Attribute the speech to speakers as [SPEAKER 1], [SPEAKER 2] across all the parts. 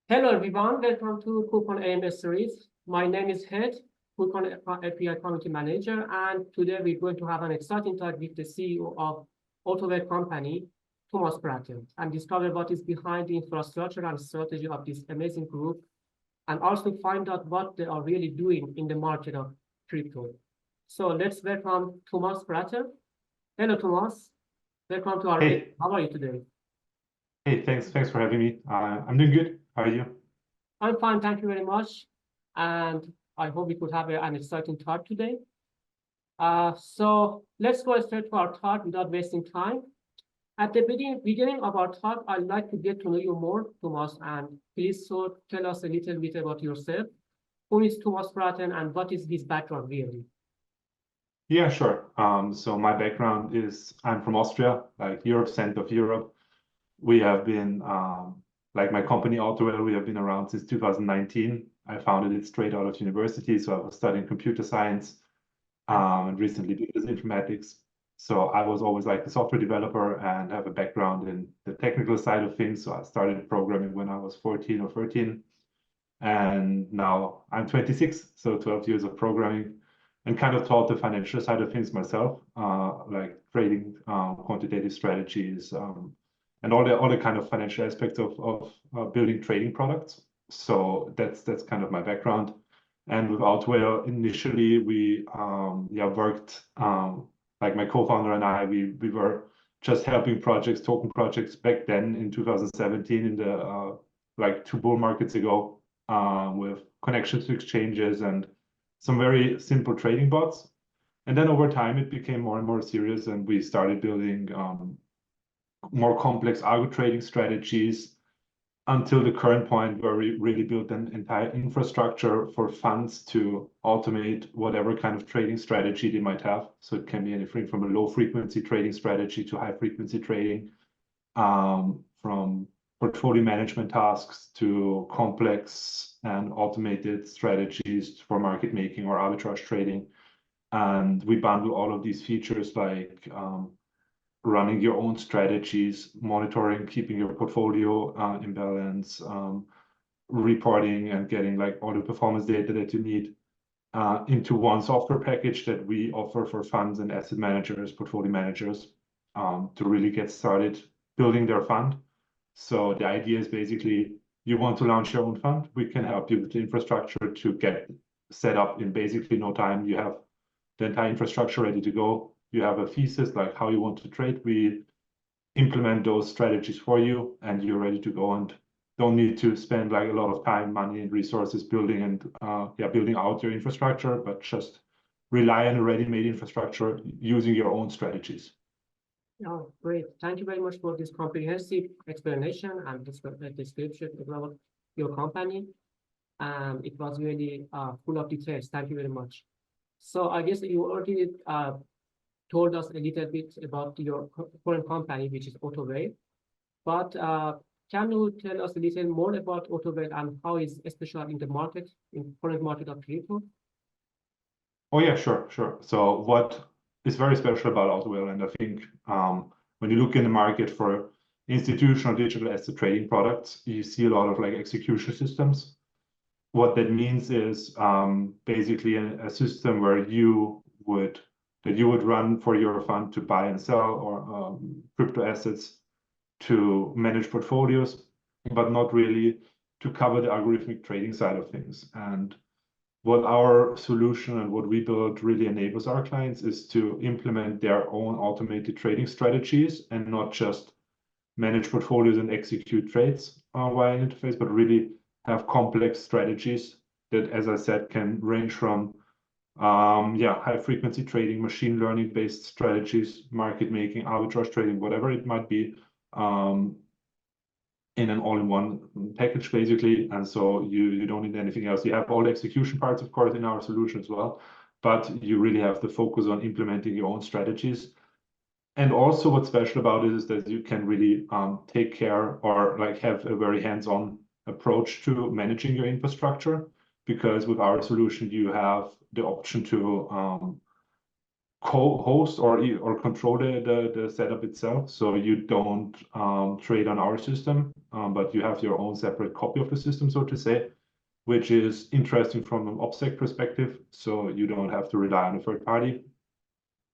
[SPEAKER 1] Hello everyone, welcome to KuCoin AMS series. My name is Head, KuCoin API Community Manager, and today we're going to have an exciting talk with the CEO of Autowhale company, Pratter, and discover what is behind the infrastructure and strategy of this amazing group, and also find out what they are really doing in the market of crypto. So let's welcome Pratter. Hello, Thomas. Welcome to our.
[SPEAKER 2] Hey,
[SPEAKER 1] How are you today?
[SPEAKER 2] hey, thanks for having me. I'm doing good. How are you?
[SPEAKER 1] I'm fine, thank you very much. And I hope we could have an exciting talk today. So let's go straight to our talk without wasting time. At the beginning of our talk, I'd like to get to know you more, Thomas, and please tell us a little bit about yourself. Who is Thomas Pratter and what is his background really?
[SPEAKER 2] Yeah, sure. So my background is I'm from Austria, like Europe, center of Europe. We have been, like my company Autowhale, we have been around since 2019. I founded it straight out of university, so I was studying computer science and recently business informatics. So I was always like a software developer and have a background in the technical side of things. So I started programming when I was 14 or 13. And now I'm 26, so 12 years of programming, and kind of taught the financial side of things myself, like trading, quantitative strategies, and all the kind of financial aspects of building trading products. So that's kind of my background. And with Autowhale, initially we worked, like my co-founder and I, we were just helping projects, token projects back then in 2017 in the like 2 bull markets ago, with connections to exchanges and some very simple trading bots. And then over time, it became more and more serious, and we started building more complex algo trading strategies until the current point where we really built an entire infrastructure for funds to automate whatever kind of trading strategy they might have. So it can be anything from a low frequency trading strategy to high frequency trading, from portfolio management tasks to complex and automated strategies for market making or arbitrage trading. And we bundle all of these features like running your own strategies, monitoring, keeping your portfolio in balance, reporting and getting like all the performance data that you need into one software package that we offer for funds and asset managers, portfolio managers, to really get started building their fund. So the idea is basically you want to launch your own fund, we can help you with the infrastructure to get set up in basically no time. You have the entire infrastructure ready to go. You have a thesis like how you want to trade. We implement those strategies for you and you're ready to go and don't need to spend like a lot of time, money and resources building and building out your infrastructure, but just rely on a ready-made infrastructure using your own strategies.
[SPEAKER 1] Oh, great. Thank you very much for this comprehensive explanation and description about your company. It was really full of details. Thank you very much. So I guess you already told us a little bit about your current company, which is Autowhale. But can you tell us a little more about Autowhale and how is especially in the market, in current market of crypto?
[SPEAKER 2] Oh yeah, sure. So what is very special about Autowhale, and I think when you look in the market for institutional digital asset trading products, you see a lot of like execution systems. What that means is basically a system where you would run for your fund to buy and sell or crypto assets, to manage portfolios, but not really to cover the algorithmic trading side of things. And what our solution and what we build really enables our clients is to implement their own automated trading strategies and not just manage portfolios and execute trades via an interface, but really have complex strategies that, as I said, can range from high frequency trading, machine learning based strategies, market making, arbitrage trading, whatever it might be, in an all-in-one package, basically. And so you don't need anything else. You have all the execution parts, of course, in our solution as well, but you really have to focus on implementing your own strategies. And also what's special about it is that you can really take care or like have a very hands-on approach to managing your infrastructure, because with our solution, you have the option to co-host or control the setup itself. So you don't trade on our system, but you have your own separate copy of the system, so to say, which is interesting from an OPSEC perspective. So you don't have to rely on a third party.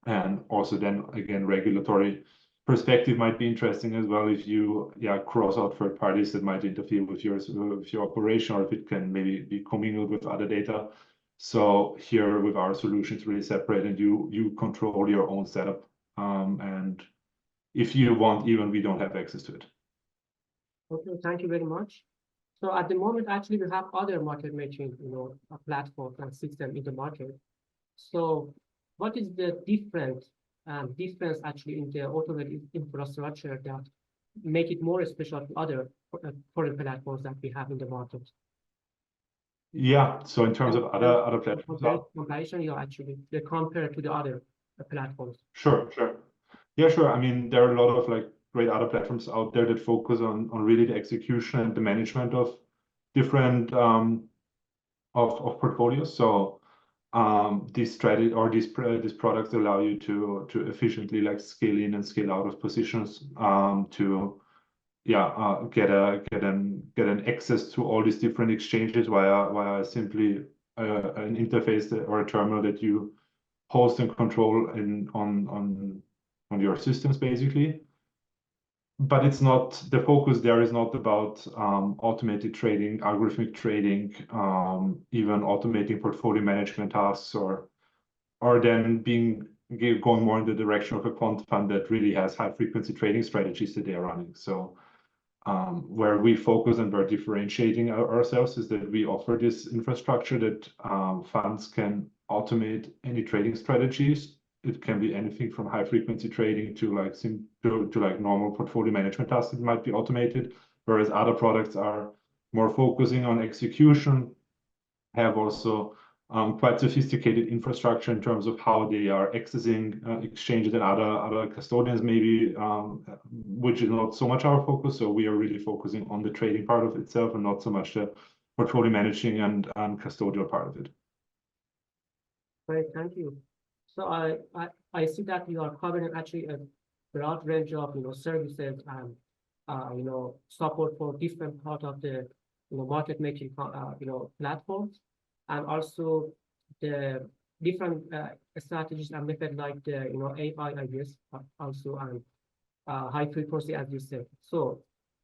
[SPEAKER 2] And also then again, regulatory perspective might be interesting as well if you cross out third parties that might interfere with your operation, or if it can maybe be commingled with other data. So here with our solution, it's really separate, and you control your own setup. And if you want, even we don't have access to it.
[SPEAKER 1] Okay, thank you very much. So at the moment, actually, we have other market making, platforms and systems in the market. So what is the difference actually in the Autowhale infrastructure that make it more special to other foreign platforms that we have in the market?
[SPEAKER 2] Yeah, so in terms of other platforms,
[SPEAKER 1] comparison, actually they compare to the other platforms.
[SPEAKER 2] Sure. Yeah, sure. I mean, there are a lot of like great other platforms out there that focus on really the execution and the management of different of portfolios. So this strategy or these products allow you to efficiently like scale in and scale out of positions to get an access to all these different exchanges via simply an interface or a terminal that you host and control on your systems basically. But it's not, the focus there is not about automated trading, algorithmic trading, even automating portfolio management tasks, or then going more in the direction of a quant fund that really has high frequency trading strategies that they are running. So where we focus and we're differentiating ourselves is that we offer this infrastructure that funds can automate any trading strategies. It can be anything from high frequency trading to like normal portfolio management tasks that might be automated, whereas other products are more focusing on execution, have also quite sophisticated infrastructure in terms of how they are accessing exchanges and other custodians maybe, which is not so much our focus. So we are really focusing on the trading part of itself and not so much the portfolio managing and custodial part of it.
[SPEAKER 1] Great, thank you. So I see that you are covering actually a broad range of services and support for different part of the market making platforms, and also the different strategies and methods like the AI, I guess, also, and high frequency, as you said. So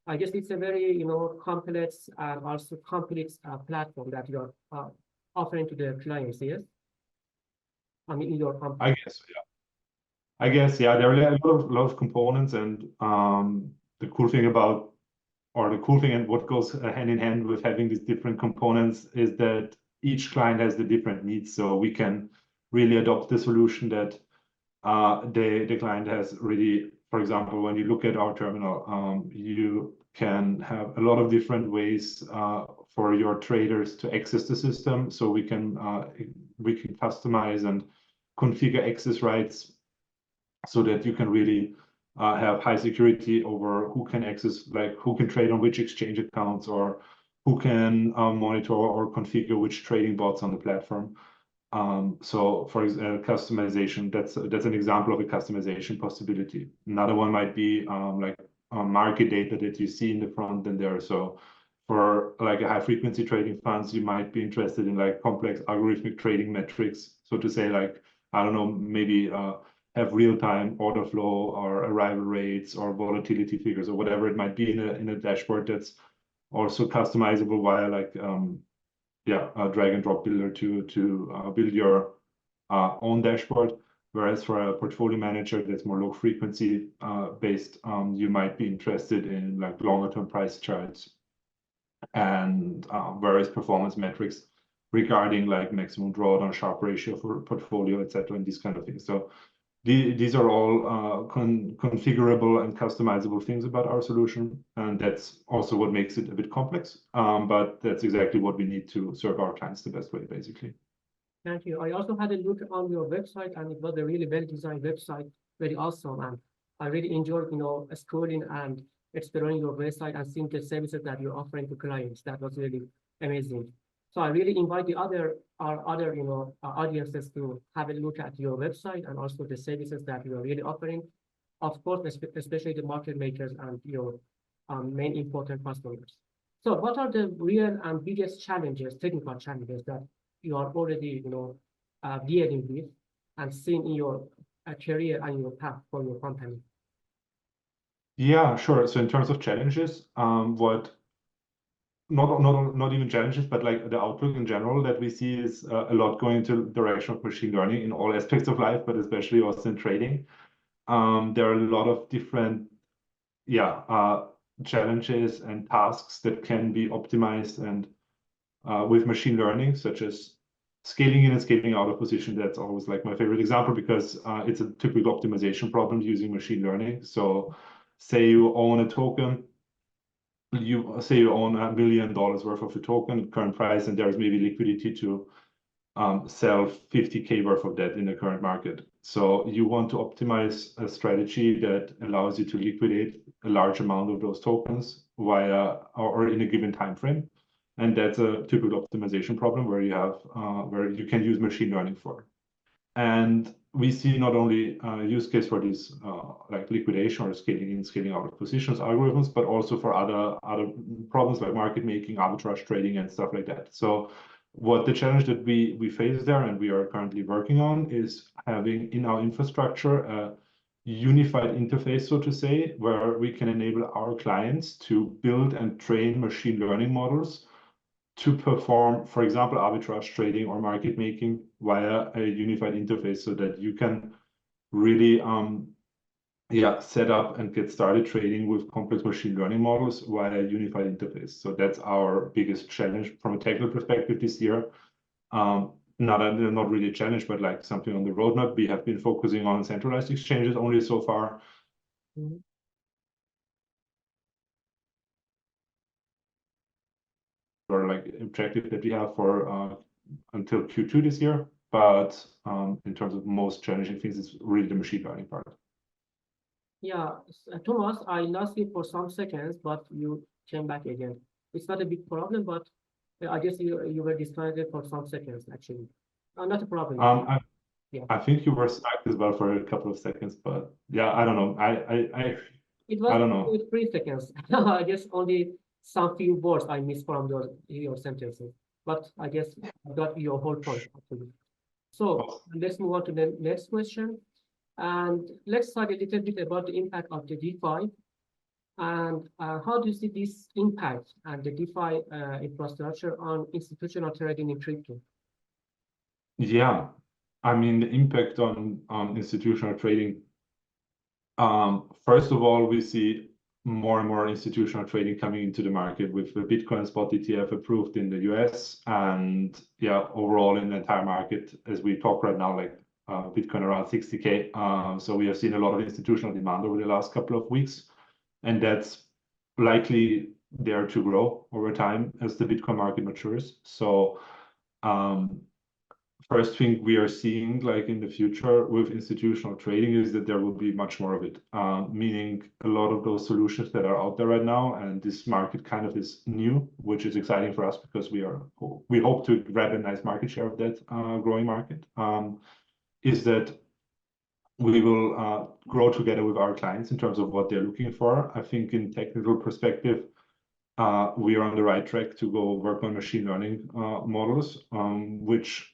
[SPEAKER 1] I guess it's a very complex and also complex platform that you are offering to the clients. Yes, I mean in your company.
[SPEAKER 2] I guess yeah. There are a lot of components, and the cool thing and what goes hand in hand with having these different components is that each client has the different needs. So we can really adopt the solution that the client has really. For example, when you look at our terminal, you can have a lot of different ways for your traders to access the system. So we can customize and configure access rights so that you can really have high security over who can access, like who can trade on which exchange accounts, or who can monitor or configure which trading bots on the platform. So for customization, that's an example of a customization possibility. Another one might be like market data that you see in the front end there. So for like a high frequency trading funds, you might be interested in like complex algorithmic trading metrics. So to say, like, I don't know, maybe have real-time order flow or arrival rates or volatility figures or whatever it might be in a dashboard that's also customizable via like a drag and drop builder to build your own dashboard. Whereas for a portfolio manager that's more low frequency based, you might be interested in like longer term price charts and various performance metrics regarding like maximum drawdown, Sharpe ratio for portfolio, etc., and these kind of things. So these are all configurable and customizable things about our solution, and that's also what makes it a bit complex. But that's exactly what we need to serve our clients the best way, basically.
[SPEAKER 1] Thank you. I also had a look on your website, and it was a really well-designed website, very awesome. And I really enjoyed, scrolling and exploring your website and seeing the services that you're offering to clients. That was really amazing. So I really invite our other audiences to have a look at your website and also the services that you are really offering. Of course, especially the market makers and your main important customers. So what are the real and biggest challenges, technical challenges that you are already dealing with and seeing in your career and your path for your company?
[SPEAKER 2] Yeah, sure. So in terms of challenges, what not even challenges, but like the outlook in general that we see is a lot going into the direction of machine learning in all aspects of life, but especially also in trading. There are a lot of different challenges and tasks that can be optimized and with machine learning, such as scaling in and scaling out of position. That's always like my favorite example because it's a typical optimization problem using machine learning. So say you own a token, you say you own $1 million worth of a token at current price, and there's maybe liquidity to sell 50K worth of that in the current market. So you want to optimize a strategy that allows you to liquidate a large amount of those tokens via or in a given time frame. And that's a typical optimization problem where you have where you can use machine learning for. And we see not only a use case for this like liquidation or scaling in, scaling out of positions algorithms, but also for other problems like market making, arbitrage trading, and stuff like that. So what the challenge that we face there and we are currently working on is having in our infrastructure a unified interface, so to say, where we can enable our clients to build and train machine learning models to perform, for example, arbitrage trading or market making via a unified interface so that you can really set up and get started trading with complex machine learning models via a unified interface. So that's our biggest challenge from a technical perspective this year. Not really a challenge, but like something on the roadmap. We have been focusing on centralized exchanges only so far.
[SPEAKER 1] Mm-hmm.
[SPEAKER 2] Or like objective that we have for until Q2 this year. But in terms of most challenging things, it's really the machine learning part.
[SPEAKER 1] Yeah, Thomas, I lost you for some seconds, but you came back again. It's not a big problem, but I guess you were disconnected for some seconds, actually. Not a problem.
[SPEAKER 2] I think you were stuck as well for a couple of seconds, but yeah, I don't know.
[SPEAKER 1] It was
[SPEAKER 2] I don't know.
[SPEAKER 1] 3 seconds. I guess only some few words I missed from your sentences, but I guess I got your whole point actually. So let's move on to the next question, and let's talk a little bit about the impact of the DeFi, and how do you see this impact and the DeFi infrastructure on institutional trading in crypto?
[SPEAKER 2] Yeah, I mean the impact on institutional trading. First of all, we see more and more institutional trading coming into the market with the Bitcoin spot ETF approved in the US, and overall in the entire market as we talk right now, like Bitcoin around 60K. So we have seen a lot of institutional demand over the last couple of weeks, and that's likely there to grow over time as the Bitcoin market matures. So first thing we are seeing like in the future with institutional trading is that there will be much more of it, meaning a lot of those solutions that are out there right now, and this market kind of is new, which is exciting for us because we hope to grab a nice market share of that growing market, is that we will grow together with our clients in terms of what they're looking for. I think in technical perspective, we are on the right track to go work on machine learning models, which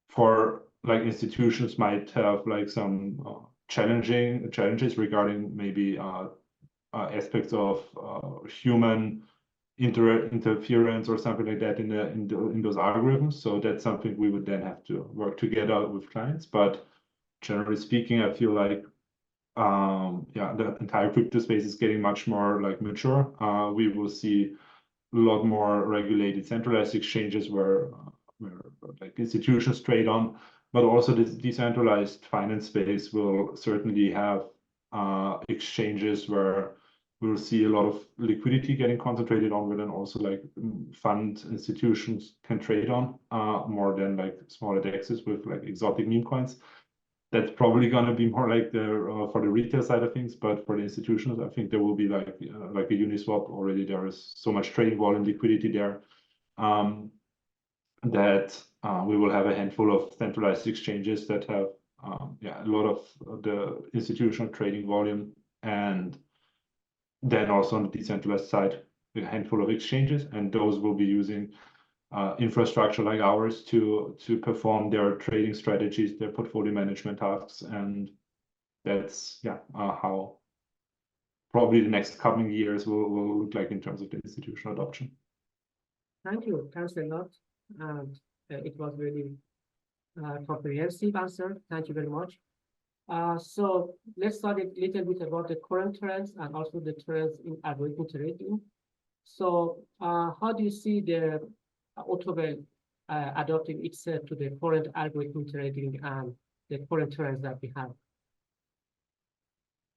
[SPEAKER 2] for like institutions might have like some challenges regarding maybe aspects of human interference or something like that in those algorithms. So that's something we would then have to work together with clients. But generally speaking, I feel like the entire crypto space is getting much more like mature. We will see a lot more regulated centralized exchanges where like institutions trade on, but also this decentralized finance space will certainly have exchanges where we'll see a lot of liquidity getting concentrated on, but then also like fund institutions can trade on more than like smaller DEXs with like exotic meme coins. That's probably going to be more like the for the retail side of things, but for the institutions, I think there will be like a Uniswap already. There is so much trading volume, liquidity there. that we will have a handful of centralized exchanges that have a lot of the institutional trading volume, and then also on the decentralized side, a handful of exchanges, and those will be using infrastructure like ours to perform their trading strategies, their portfolio management tasks, and that's how probably the next coming years will look like in terms of the institutional adoption.
[SPEAKER 1] Thank you. Thanks a lot. And it was really comprehensive answer. Thank you very much. So let's start a little bit about the current trends and also the trends in algorithmic trading. So how do you see the Autowhale adapting itself to the current algorithmic trading and the current trends that we have?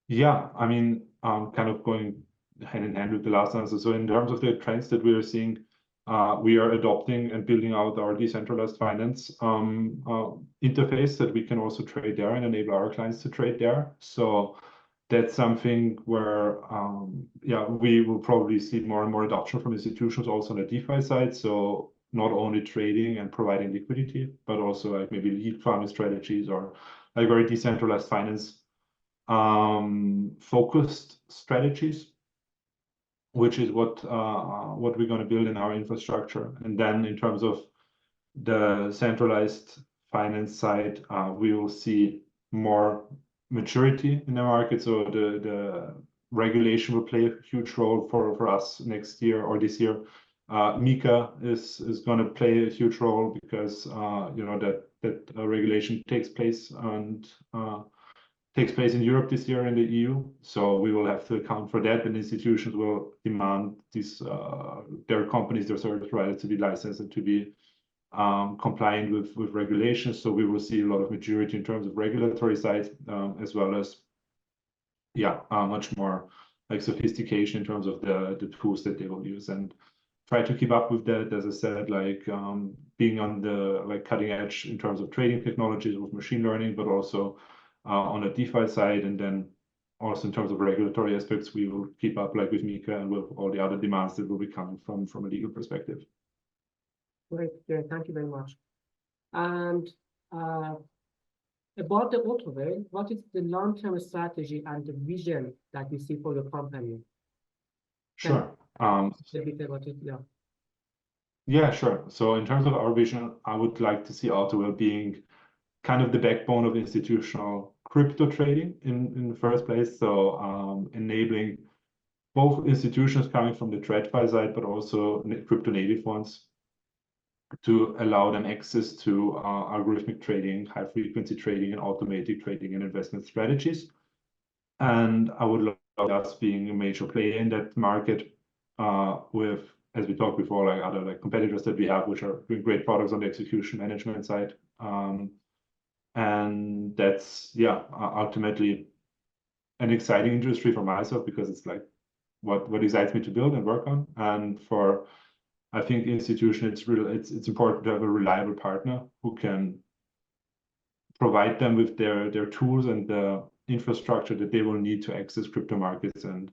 [SPEAKER 2] Yeah, I mean, kind of going hand in hand with the last answer. So in terms of the trends that we are seeing, we are adopting and building out our decentralized finance interface that we can also trade there and enable our clients to trade there. So that's something where, we will probably see more and more adoption from institutions also on the DeFi side. So not only trading and providing liquidity, but also like maybe lead farming strategies or like very decentralized finance focused strategies, which is what we're going to build in our infrastructure. And then in terms of the centralized finance side, we will see more maturity in the market. So the regulation will play a huge role for us next year or this year. MiCA is going to play a huge role because that regulation takes place in Europe this year in the EU. So we will have to account for that, and institutions will demand these their companies, their service providers to be licensed and to be compliant with regulations. So we will see a lot of maturity in terms of regulatory side, as well as much more like sophistication in terms of the tools that they will use, and try to keep up with that. As I said, like being on the cutting edge in terms of trading technologies with machine learning, but also on the DeFi side, and then also in terms of regulatory aspects, we will keep up like with MiCA and with all the other demands that will be coming from a legal perspective.
[SPEAKER 1] Great, thank you very much. And about the Autowhale, what is the long-term strategy and the vision that you see for your company?
[SPEAKER 2] Sure.
[SPEAKER 1] A bit about it, yeah.
[SPEAKER 2] Yeah, sure. So in terms of our vision, I would like to see Autowhale being kind of the backbone of institutional crypto trading in the first place. So enabling both institutions coming from the TradFi side, but also crypto native ones, to allow them access to algorithmic trading, high frequency trading, and automatic trading and investment strategies. And I would love us being a major player in that market with, as we talked before, like other like competitors that we have, which are doing great products on the execution management side. And that's ultimately an exciting industry for myself, because it's like what excites me to build and work on. And for, I think, institution, it's important to have a reliable partner who can provide them with their tools and the infrastructure that they will need to access crypto markets. And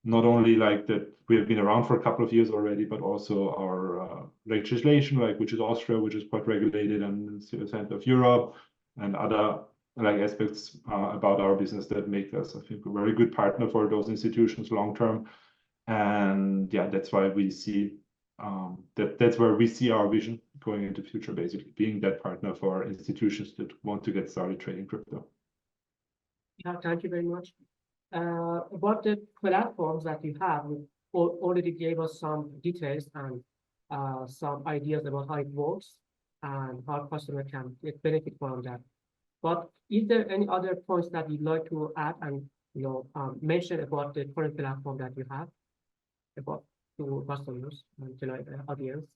[SPEAKER 2] not only like that we have been around for a couple of years already, but also our legislation, like which is Austria, which is quite regulated, and the Ascent of Europe, and other like aspects about our business that make us, I think, a very good partner for those institutions long term. And that's why we see that's where we see our vision going into the future, basically being that partner for institutions that want to get started trading crypto.
[SPEAKER 1] Yeah, thank you very much. About the platforms that you have, you already gave us some details and some ideas about how it works and how customer can get benefit from that. But is there any other points that you'd like to add and mention about the current platform that you have about to customers and to audience?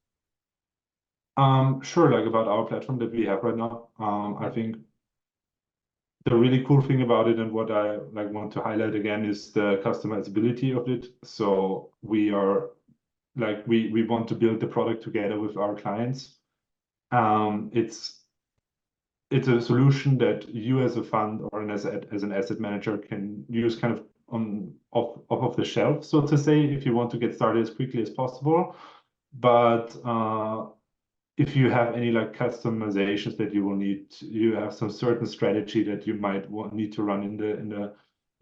[SPEAKER 2] Sure, like about our platform that we have right now. I think the really cool thing about it, and what I like want to highlight again, is the customizability of it. So we are like we want to build the product together with our clients. It's a solution that you as a fund or as an asset manager can use kind of off the shelf, so to say, if you want to get started as quickly as possible. But if you have any like customizations that you will need, you have some certain strategy that you might need to run in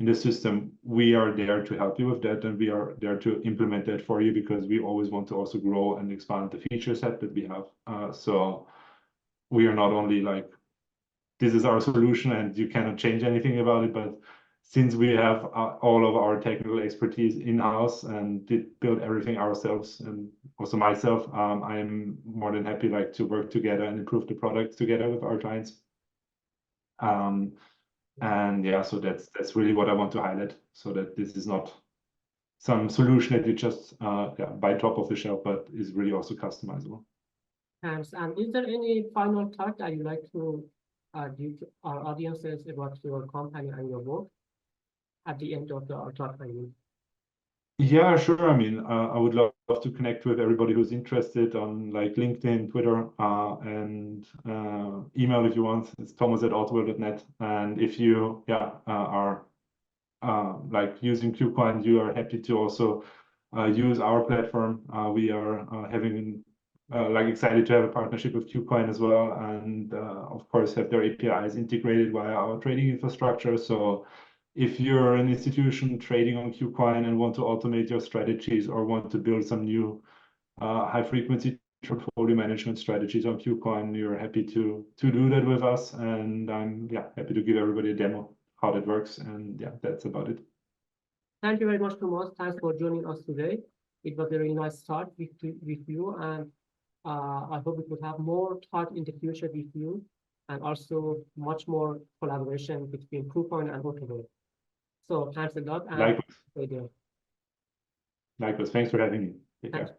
[SPEAKER 2] the system, we are there to help you with that, and we are there to implement that for you, because we always want to also grow and expand the feature set that we have. So we are not only like, this is our solution and you cannot change anything about it, but since we have all of our technical expertise in-house and did build everything ourselves, and also myself, I'm more than happy like to work together and improve the product together with our clients. And yeah, so that's really what I want to highlight, so that this is not some solution that you just buy top of the shelf, but is really also customizable.
[SPEAKER 1] Thanks. And is there any final thought that you'd like to give to our audiences about your company and your work at the end of our talk?
[SPEAKER 2] Yeah, sure. I mean, I would love to connect with everybody who's interested on like LinkedIn, Twitter, and email if you want. It's thomas@autowhale.net. And if you are like using KuCoin, you are happy to also use our platform. We are having like excited to have a partnership with KuCoin as well, and of course have their APIs integrated via our trading infrastructure. So if you're an institution trading on KuCoin and want to automate your strategies, or want to build some new high-frequency portfolio management strategies on KuCoin, you're happy to do that with us. And I'm happy to give everybody a demo how that works. And that's about it.
[SPEAKER 1] Thank you very much, Thomas. Thanks for joining us today. It was a very nice talk with you, and I hope we could have more talk in the future with you, and also much more collaboration between KuCoin and Autowhale. So thanks a lot. And
[SPEAKER 2] Likewise. Likewise. Thanks for having me. Take care.